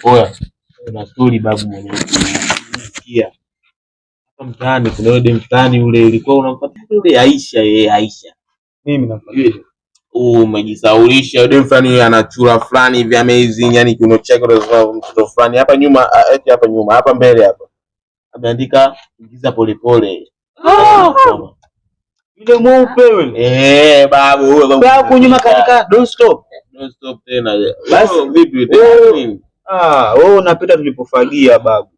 Oya, kuna story babu mwenyewe. Sikia. Hapa mtaani kuna yule mtaani ule ilikuwa unampata yule Aisha. Mimi nafahamu. Umejisaulisha yule mfani anachura fulani hivi amazing, yani kiuno chake unazaa mtoto fulani hapa nyuma, eti hapa nyuma, hapa mbele hapa. Ameandika ingiza polepole. Yule mweupe yule. Babu huyo babu nyuma katika don't stop tena. Basi vipi wewe? Wewe unapita tulipofagia babu.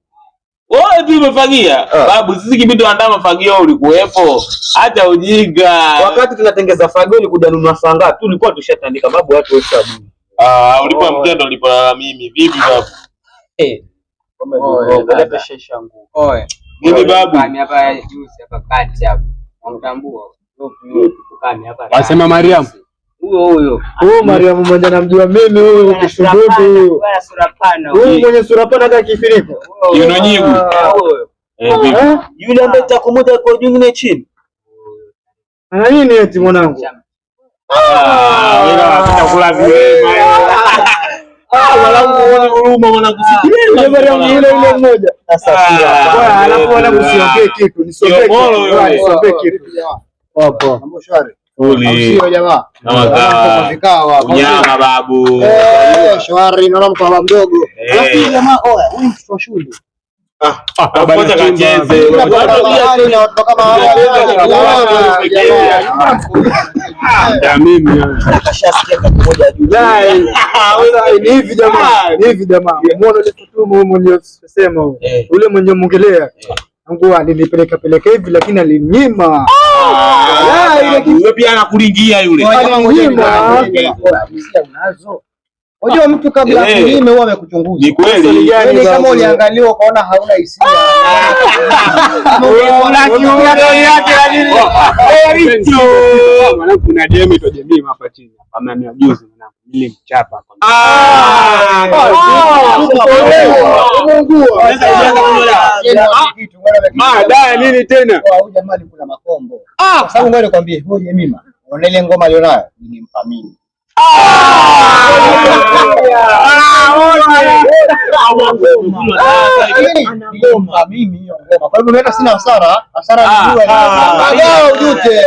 Wewe tu umefagia? Babu sisi kipindi tunaandaa mafagio ulikuwepo. Acha ujinga. Wakati tunatengeza fagio ulikuja nunua saa ngapi? Tulikuwa tushatandika babu watu wote sabuni. Ulipo mtendo ulipolala mimi. Vipi babu? Ndio shesha nguo. Oe. Mimi babu. Kani hapa juice hapa kati hapa. Unatambua? Kani hapa. Wasema Mariam. Huyo. Mariam mmoja namjua mimi huyo kishubutu huyo. Bwana sura pana. Huyo mwenye sura pana kama kifiniko. Yuno nyigu. Huyo. Yule ambaye takomoja kwa juu na chini. Ana nini eti mwanangu? Wewe unataka kula vile. Mwanangu uone huruma mwanangu. Yule Mariam yule mmoja. Sasa bwana alafu wala usiongee kitu. Nisombee kitu. Hapo. Mambo shwari. Sio jamaa. Unyama babu. Shwari naona mko baba mdogo. Alafu jamaa huyu mtoto wa shule. Kwanza kacheze. Mimi kashasikia kamoja juu. Ni hivi jamaa. Muone ile tutumu mwenye sema ule mwenye muongelea. Mungu alinipeleka hivi lakini alininyima. Yule pia anakulingia yule. Unazo. Unajua mtu kabla ya kunyime huwa amekuchunguza. Ni kweli. Yaani kama uliangalia ukaona hauna hisia. Unakiona ndani yake lakini mwanangu kuna DM ito jamii hapa chini. Ameamia juzi mwanangu. Nilimchapa hapa. Dai nini tena? Huyu jamaa alikula makombo. Kwa sababu ngoja nikwambie, huyo Jemima, unaona ile ngoma alionayo nimpa mimi. Mimi hiyo ngoma. Kwa hivyo mimi sina hasara ni wewe. Bagao ujute.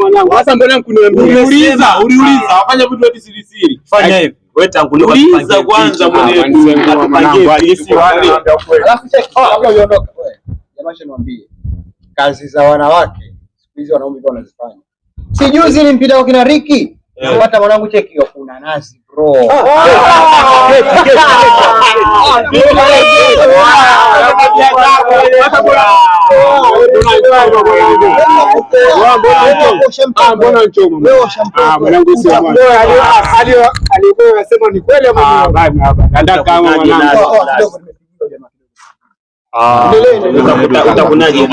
Mwanangu. Sasa mbona mkuniambia? Uliuliza, wafanya vitu eti siri. Fanya hivi. Wewe tangulia uliza kwanza mwenyewe. Alafu kabla uondoke wewe. Jamaa niambie. Kazi za wanawake siku hizi wanaume ndio wanazifanya. Si juzi nimpita kwa kina Ricky. Napata mwanangu cheki kuna nazi bro. Alikuwa anasema ni kweli ama nataka utakunaje